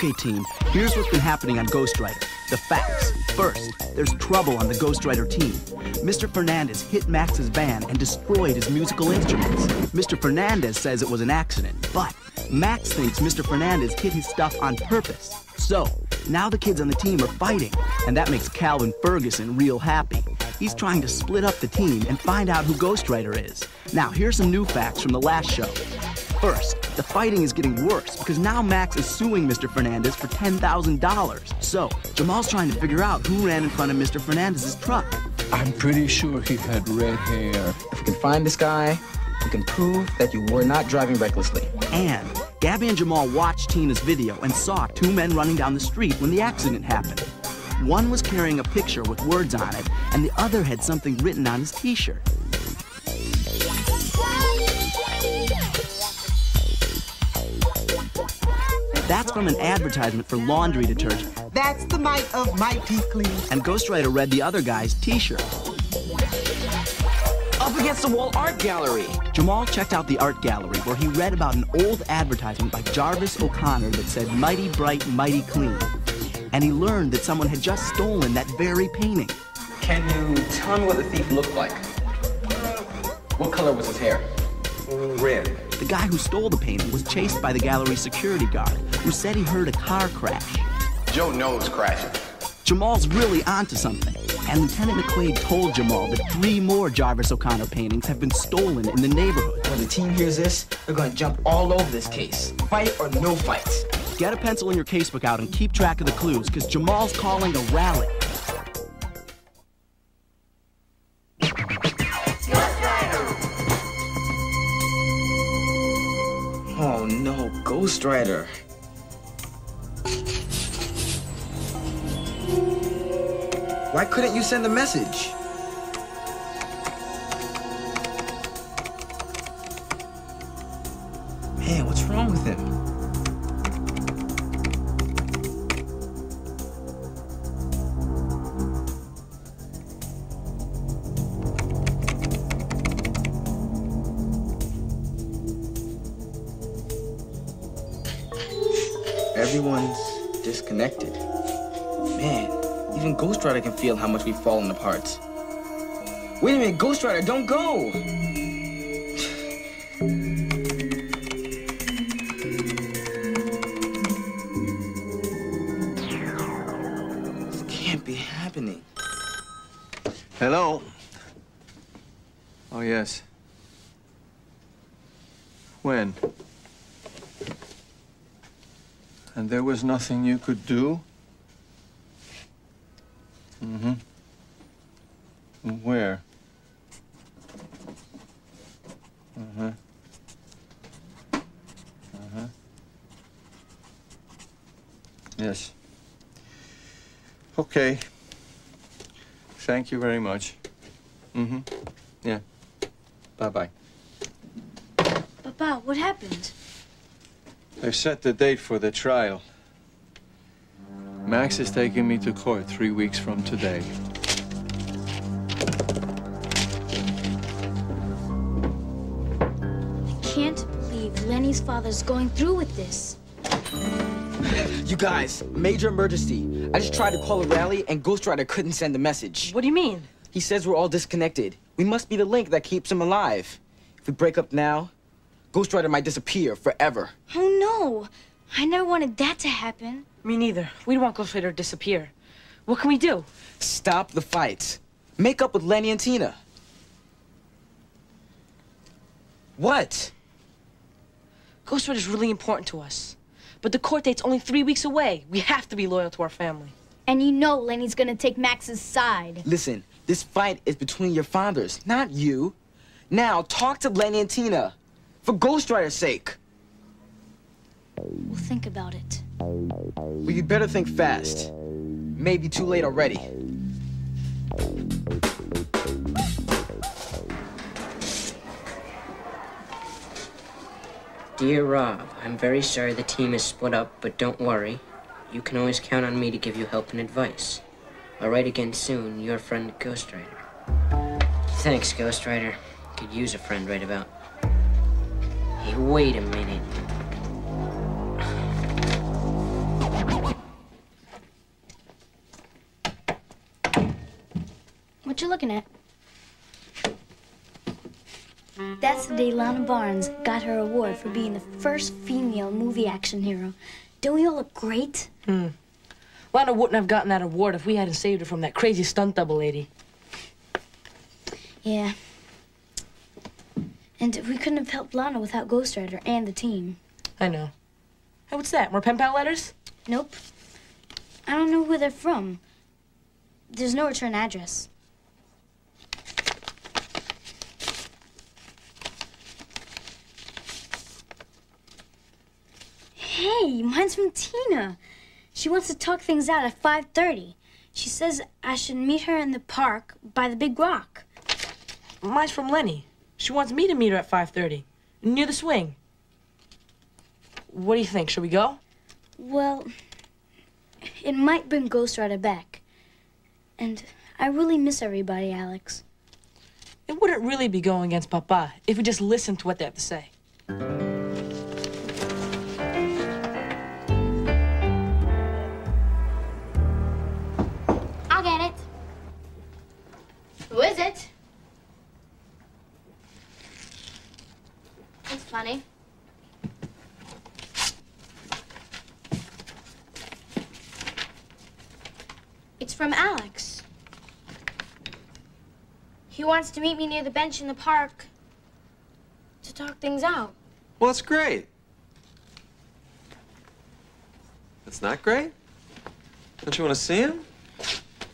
Okay, team, here's what's been happening on Ghostwriter. The facts. First, there's trouble on the Ghostwriter team. Mr. Fernandez hit Max's van and destroyed his musical instruments. Mr. Fernandez says it was an accident, but Max thinks Mr. Fernandez hit his stuff on purpose. So, now the kids on the team are fighting, and that makes Calvin Ferguson real happy. He's trying to split up the team and find out who Ghostwriter is. Now, here's some new facts from the last show. First, the fighting is getting worse because now Max is suing Mr. Fernandez for $10,000. So, Jamal's trying to figure out who ran in front of Mr. Fernandez's truck. I'm pretty sure he had red hair. If we can find this guy, we can prove that you were not driving recklessly. And Gabby and Jamal watched Tina's video and saw two men running down the street when the accident happened. One was carrying a picture with words on it, and the other had something written on his t-shirt. That's from an advertisement for laundry detergent. That's the might of Mighty Clean. And Ghostwriter read the other guy's t-shirt. Up against the wall art gallery. Jamal checked out the art gallery where he read about an old advertisement by Jarvis O'Connor that said Mighty Bright, Mighty Clean. And he learned that someone had just stolen that very painting. Can you tell me what the thief looked like? What color was his hair? Red. The guy who stole the painting was chased by the gallery's security guard, who said he heard a car crash. Joe knows crashing. Jamal's really onto something. And Lieutenant McQuaid told Jamal that 3 more Jarvis O'Connor paintings have been stolen in the neighborhood. When the team hears this, they're gonna jump all over this case. Fight or no fight. Get a pencil in your casebook out and keep track of the clues, because Jamal's calling a rally. Oh no, Ghostwriter. Why couldn't you send a message? Man, what's wrong with him? Everyone's disconnected. Man, even Ghostwriter can feel how much we've fallen apart. Wait a minute, Ghostwriter, don't go! This can't be happening. Hello? Oh, yes. When? And there was nothing you could do? Mm-hmm. Where? Uh-huh. Uh-huh. Yes. Okay. Thank you very much. Mm-hmm. Yeah. Bye-bye. Papa, what happened? They've set the date for the trial. Max is taking me to court 3 weeks from today. I can't believe Lenny's father's going through with this. You guys, major emergency. I just tried to call a rally and Ghostwriter couldn't send a message. What do you mean? He says we're all disconnected. We must be the link that keeps him alive. If we break up now, Ghostwriter might disappear forever. Oh no, I never wanted that to happen. Me neither. We don't want Ghostwriter to disappear. What can we do? Stop the fight. Make up with Lenny and Tina. What? Ghostwriter's really important to us. But the court date's only 3 weeks away. We have to be loyal to our family. And you know Lenny's gonna take Max's side. Listen, this fight is between your fathers, not you. Now, talk to Lenny and Tina. For Ghostwriter's sake. We'll think about it. Well, you better think fast. Maybe too late already. Dear Rob, I'm very sorry the team is split up, but don't worry. You can always count on me to give you help and advice. I'll write again soon, your friend Ghostwriter. Thanks, Ghostwriter. Could use a friend right about. Hey, wait a minute. what you're looking at. That's the day Lana Barnes got her award for being the first female movie action hero. Don't we all look great? Lana wouldn't have gotten that award if we hadn't saved her from that crazy stunt double lady. Yeah. And we couldn't have helped Lana without Ghostwriter and the team. I know. Hey, what's that? More pen pal letters? Nope. I don't know who they're from. There's no return address. Hey, mine's from Tina. She wants to talk things out at 5:30. She says I should meet her in the park by the big rock. Mine's from Lenny. She wants me to meet her at 5:30, near the swing. What do you think? Should we go? Well, it might bring Ghostwriter back. And I really miss everybody, Alex. It wouldn't really be going against Papa if we just listened to what they have to say. I'll get it. Who is it? That's funny. It's from Alex. He wants to meet me near the bench in the park to talk things out. Well, that's great. That's not great? Don't you want to see him?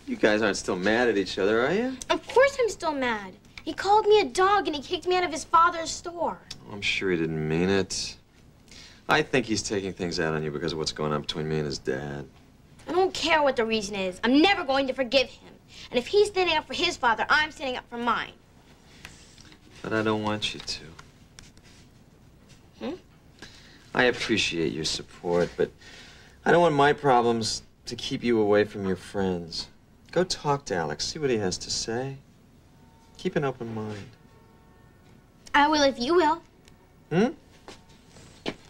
You guys aren't still mad at each other, are you? Of course I'm still mad. He called me a dog and he kicked me out of his father's store. I'm sure he didn't mean it. I think he's taking things out on you because of what's going on between me and his dad. I don't care what the reason is. I'm never going to forgive him. And if he's standing up for his father, I'm standing up for mine. But I don't want you to. I appreciate your support, but I don't want my problems to keep you away from your friends. Go talk to Alex, see what he has to say. Keep an open mind. I will if you will. Hmm?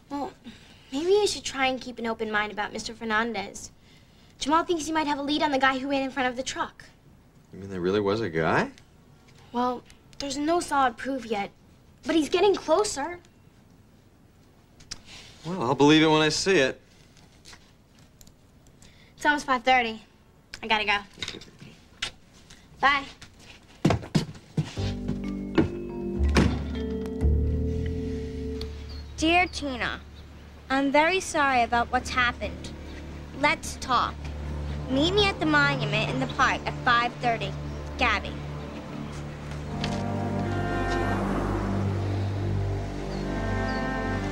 Well, maybe you should try and keep an open mind about Mr. Fernandez. Jamal thinks he might have a lead on the guy who ran in front of the truck. You mean there really was a guy? Well, there's no solid proof yet, but he's getting closer. Well, I'll believe it when I see it. It's almost 5:30. I gotta go. Bye. Dear Tina, I'm very sorry about what's happened. Let's talk. Meet me at the monument in the park at 5:30. Gabby.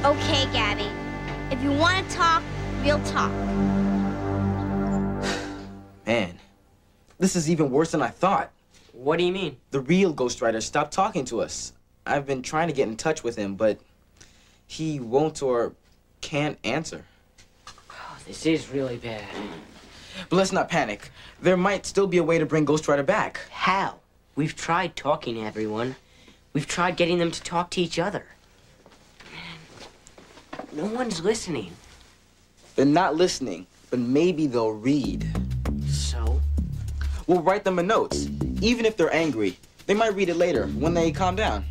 Okay, Gabby. If you want to talk, we'll talk. Man, this is even worse than I thought. What do you mean? The real Ghostwriter stopped talking to us. I've been trying to get in touch with him, but he won't or can't answer. Oh, this is really bad. But let's not panic. There might still be a way to bring Ghostwriter back. How? We've tried talking to everyone. We've tried getting them to talk to each other. No one's listening. They're not listening, but maybe they'll read. So? We'll write them a note. Even if they're angry, they might read it later when they calm down.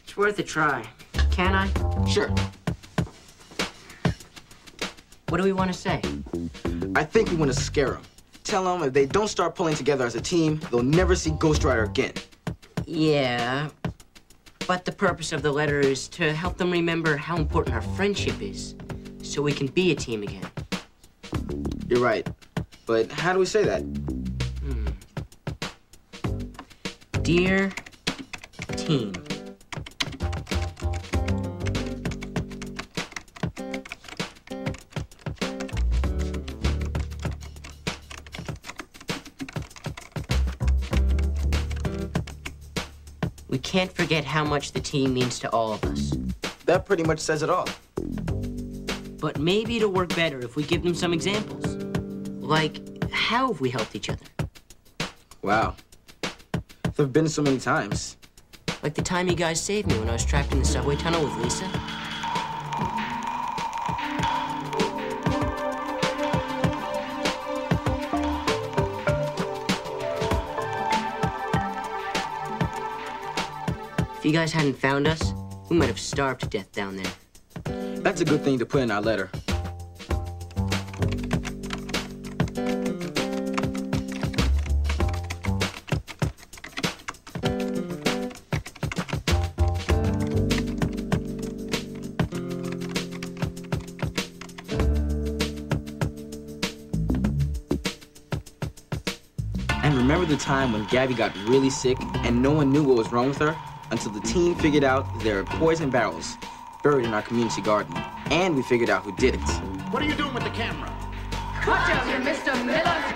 It's worth a try. Can I? Sure. What do we want to say? I think we want to scare them. Tell them if they don't start pulling together as a team, they'll never see Ghostwriter again. Yeah, but the purpose of the letter is to help them remember how important our friendship is, so we can be a team again. You're right. But how do we say that? Dear team. We can't forget how much the team means to all of us. That pretty much says it all. But maybe it'll work better if we give them some examples. Like, how have we helped each other? Wow. There've been so many times. Like the time you guys saved me when I was trapped in the subway tunnel with Lisa. you guys hadn't found us, we might have starved to death down there. That's a good thing to put in our letter. And remember the time when Gabby got really sick and no one knew what was wrong with her until the team figured out there are poison barrels buried in our community garden. And we figured out who did it. What are you doing with the camera? Watch out here, Mr. Miller!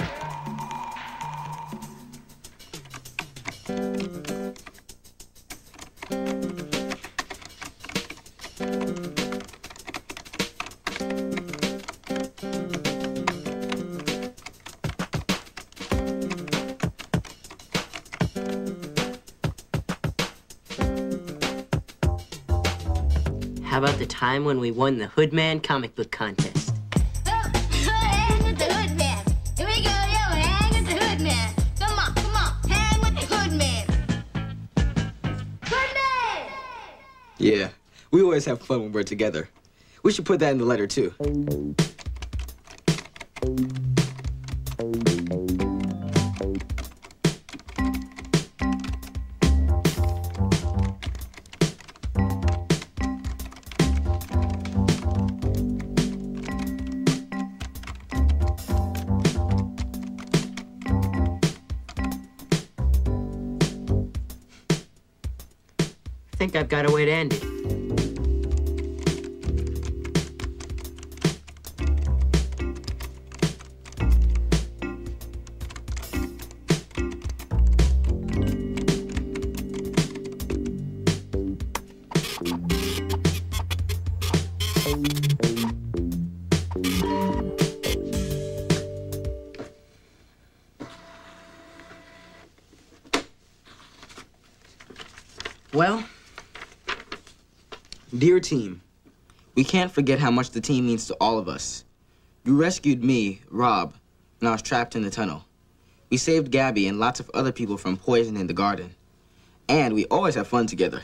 How about the time when we won the Hoodman comic book contest? Hang with the Hoodman. Here we go, yo, hang with the Hoodman. Come on, hang with the Hoodman. Hoodman! Yeah, we always have fun when we're together. We should put that in the letter, too. I think I've got a way to end it. Well, Dear team, we can't forget how much the team means to all of us. You rescued me, Rob, when I was trapped in the tunnel. We saved Gabby and lots of other people from poison in the garden. And we always have fun together.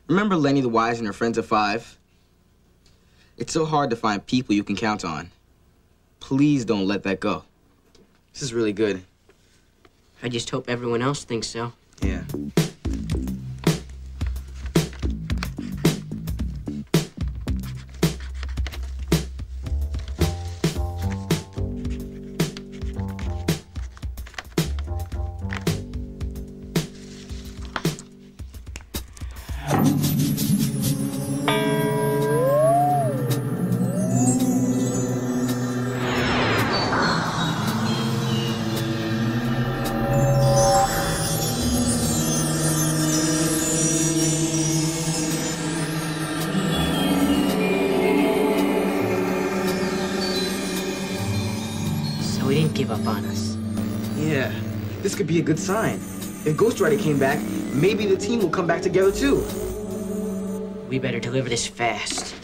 Remember Lenny the Wise and her friends of 5? It's so hard to find people you can count on. Please don't let that go. This is really good. I just hope everyone else thinks so. Yeah. We didn't give up on us. Yeah, this could be a good sign. If Ghostwriter came back, maybe the team will come back together too. We better deliver this fast.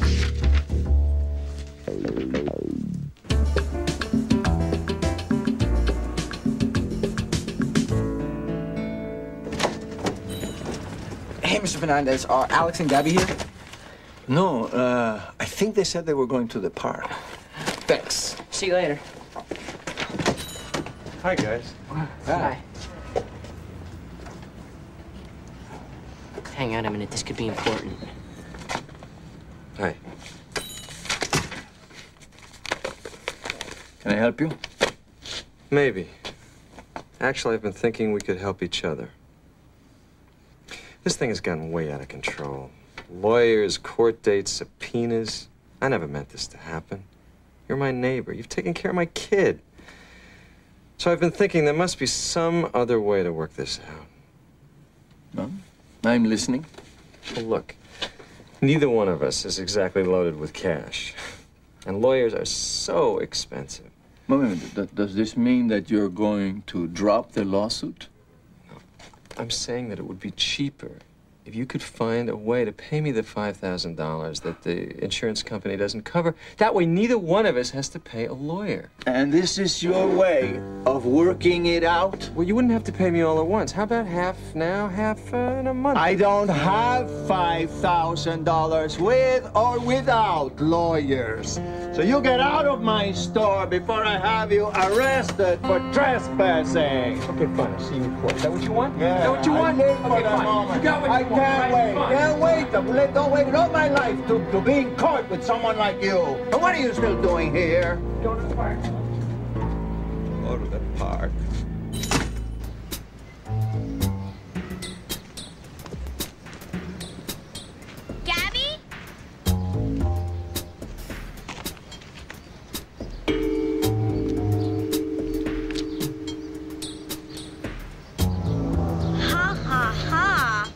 Hey, Mr. Fernandez, are Alex and Gabby here? No, I think they said they were going to the park. Thanks. See you later. Hi, guys. Hi. Hang on a minute, this could be important. Hi. Can I help you? Maybe. Actually, I've been thinking we could help each other. This thing has gotten way out of control. Lawyers, court dates, subpoenas. I never meant this to happen. You're my neighbor. You've taken care of my kid. So I've been thinking there must be some other way to work this out. No? I'm listening. Well, look, neither one of us is exactly loaded with cash. And lawyers are so expensive. Wait a minute. Does this mean that you're going to drop the lawsuit? No. I'm saying that it would be cheaper if you could find a way to pay me the $5,000 that the insurance company doesn't cover, that way neither one of us has to pay a lawyer. And this is your way of working it out? Well, you wouldn't have to pay me all at once. How about half now, half in a month? I don't have $5,000 with or without lawyers. So you get out of my store before I have you arrested for trespassing. Okay, fine. I'll see you in court. Is that what you want? Yeah, Is that what you want? I live for Okay, that fine. moment. You got what I you want. can't Right? wait. Fine. Can't wait. I've waited all my life to be in court with someone like you. And what are you still doing here? Go to the park. Go to the park. Gabby? Ha ha ha.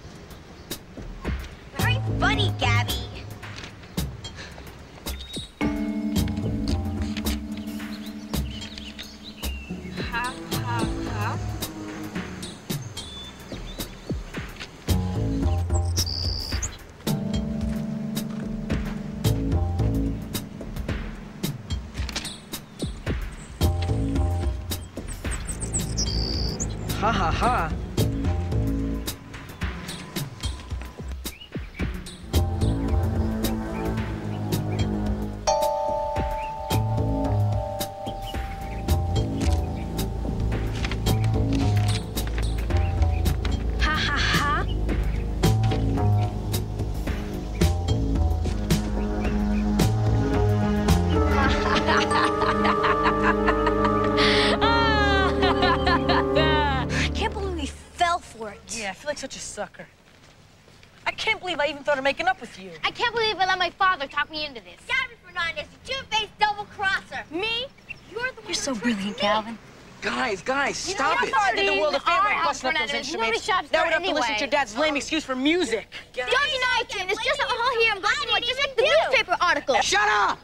Very funny, Gabby. Ha ha ha. Ha ha ha. Ha ha ha. I can't believe we fell for it. Yeah, I feel like such a sucker. I can't believe I even thought of making up with you. I can't believe I let my father talk me into this. Gabby Fernandez, you two-faced double-crosser. Me? You're so brilliant, Calvin. Guys, You stop know, it. I did the world a favor Our and house, busting up those Fernandez. instruments. Nobody shops Now we there don't have to listen to your anyway. dad's lame excuse for music. Don't deny it, Kim. It's just all here. I'm going to it, just like the newspaper article. Shut up!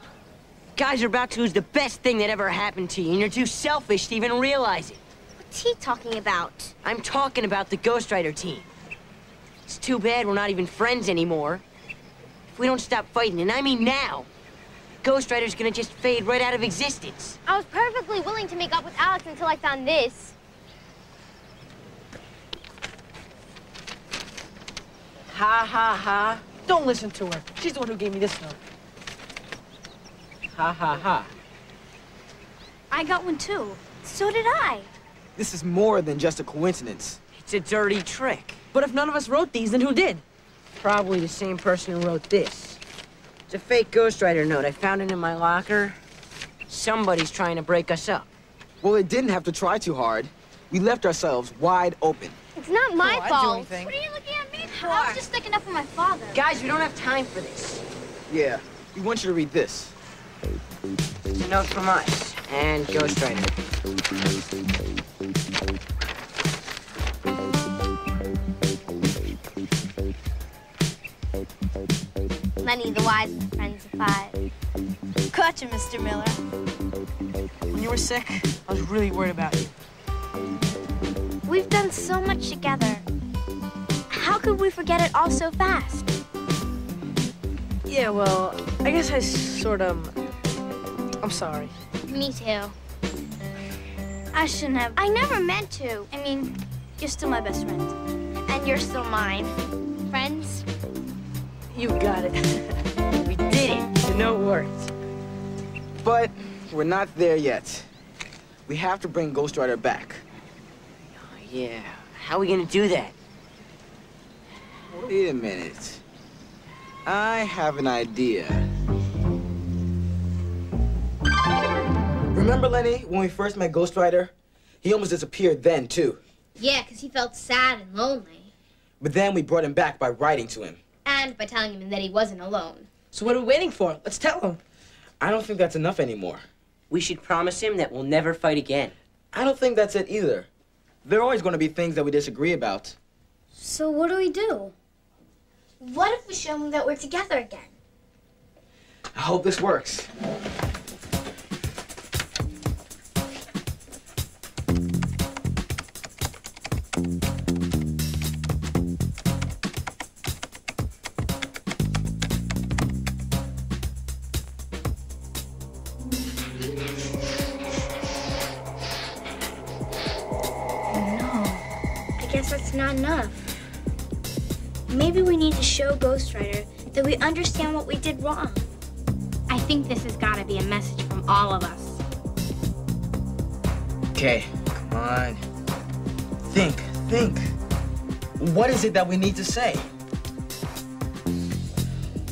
Guys are about to lose the best thing that ever happened to you, and you're too selfish to even realize it. What's he talking about? I'm talking about the Ghostwriter team. It's too bad we're not even friends anymore. If we don't stop fighting, and I mean now, Ghostwriter's gonna just fade right out of existence. I was perfectly willing to make up with Alex until I found this. Ha ha ha. Don't listen to her. She's the one who gave me this note. Ha ha ha. I got one too. So did I. This is more than just a coincidence. It's a dirty trick. But if none of us wrote these, then who did? Probably the same person who wrote this. It's a fake Ghostwriter note. I found it in my locker. Somebody's trying to break us up. Well, they didn't have to try too hard. We left ourselves wide open. It's not my Oh, I'd do fault. anything. What are you looking at me for? I was just sticking up for my father. Guys, we don't have time for this. Yeah, we want you to read this. It's a note from us and Ghostwriter. Lenny, the wise and friends of five. Gotcha, Mr. Miller. When you were sick, I was really worried about you. We've done so much together. How could we forget it all so fast? Yeah, well, I guess I sort of... I'm sorry. Me too. I shouldn't have. I never meant to. I mean, you're still my best friend. And you're still mine. Friends? You got it. We did it. The note worked. But we're not there yet. We have to bring Ghostwriter back. Yeah. How are we gonna do that? Wait a minute. I have an idea. Remember, Lenny, when we first met Ghostwriter? He almost disappeared then, too. Yeah, because he felt sad and lonely. But then we brought him back by writing to him. And by telling him that he wasn't alone. So what are we waiting for? Let's tell him. I don't think that's enough anymore. We should promise him that we'll never fight again. I don't think that's it either. There are always going to be things that we disagree about. So what do we do? What if we show him that we're together again? I hope this works. It's not enough. Maybe we need to show Ghostwriter that we understand what we did wrong. I think this has got to be a message from all of us. Okay, come on. Think. What is it that we need to say?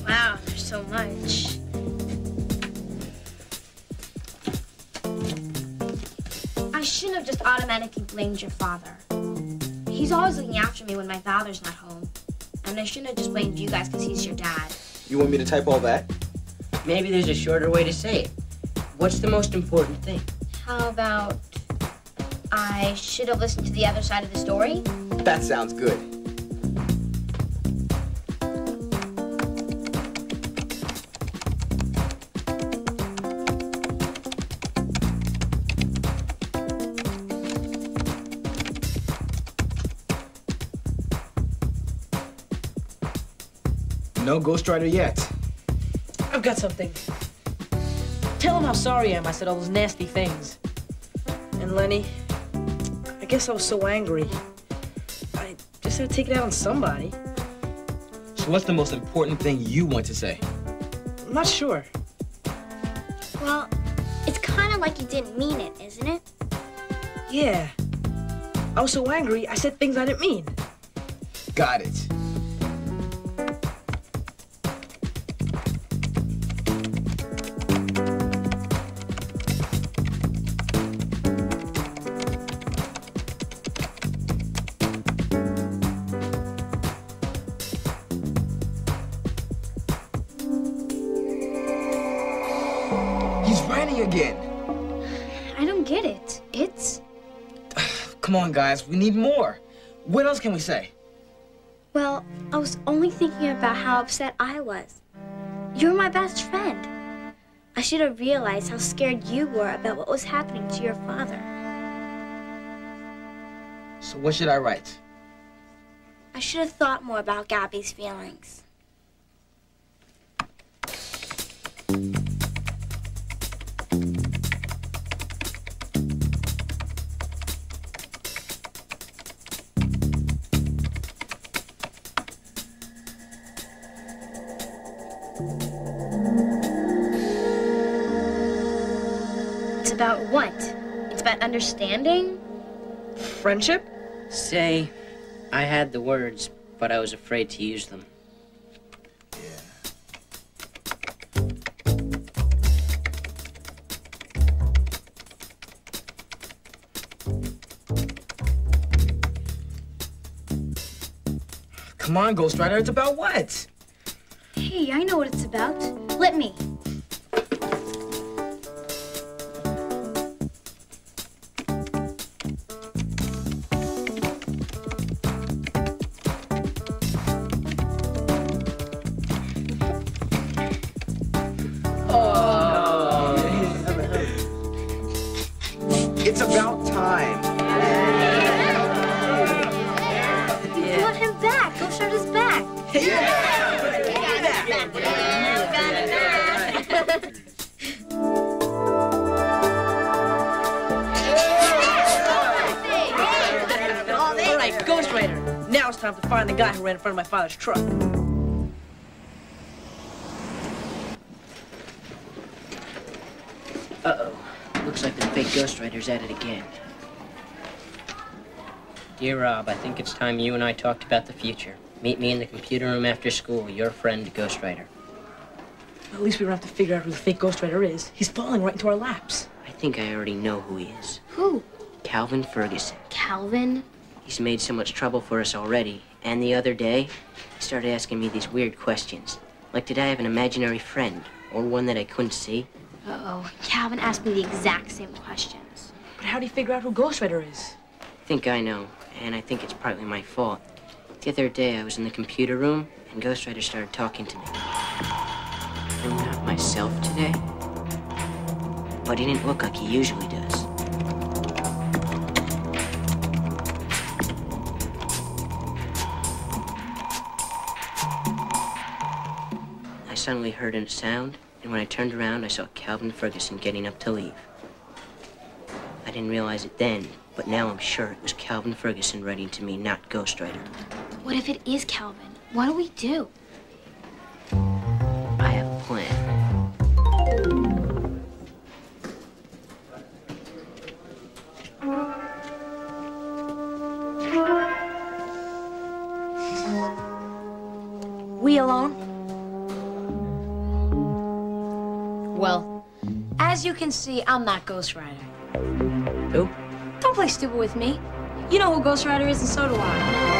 Wow, there's so much. I shouldn't have just automatically blamed your father. He's always looking after me when my father's not home. And I shouldn't have just blamed you guys because he's your dad. You want me to type all that? Maybe there's a shorter way to say it. What's the most important thing? How about I should have listened to the other side of the story? That sounds good. No Ghostwriter yet. I've got something. Tell him how sorry I am I said all those nasty things. And Lenny, I guess I was so angry. I just had to take it out on somebody. So what's the most important thing you want to say? I'm not sure. Well, it's kind of like you didn't mean it, isn't it? Yeah. I was so angry, I said things I didn't mean. Got it. Again. I don't get it. It's... Come on, guys. We need more. What else can we say? Well, I was only thinking about how upset I was. You're my best friend. I should have realized how scared you were about what was happening to your father. So what should I write? I should have thought more about Gabby's feelings. It's about what? It's about understanding? Friendship? Say, I had the words, but I was afraid to use them. Come on, Ghostwriter. It's about what? Hey, I know what it's about. Let me. It's about time. You want him back. Ghostwriter's back. All right, Ghostwriter. Now it's time to find the guy who ran in front of my father's truck. Uh-oh. Looks like the fake Ghostwriter's at it again. Dear Rob, I think it's time you and I talked about the future. Meet me in the computer room after school. Your friend, Ghostwriter. At least we don't have to figure out who the fake Ghostwriter is. He's falling right into our laps. I think I already know who he is. Who? Calvin Ferguson. Calvin? He's made so much trouble for us already. And the other day, he started asking me these weird questions. Like, did I have an imaginary friend? Or one that I couldn't see? Uh-oh. Calvin asked me the exact same questions. But how do you figure out who Ghostwriter is? I think I know, and I think it's partly my fault. The other day, I was in the computer room, and Ghostwriter started talking to me. I'm not myself today, but he didn't look like he usually does. I suddenly heard a sound, and when I turned around, I saw Calvin Ferguson getting up to leave. I didn't realize it then, but now I'm sure it was Calvin Ferguson writing to me, not Ghostwriter. What if it is Calvin? What do we do? I have a plan. We alone? Well, as you can see, I'm not Ghostwriter. Who? Don't play stupid with me. You know who Ghostwriter is, and so do I.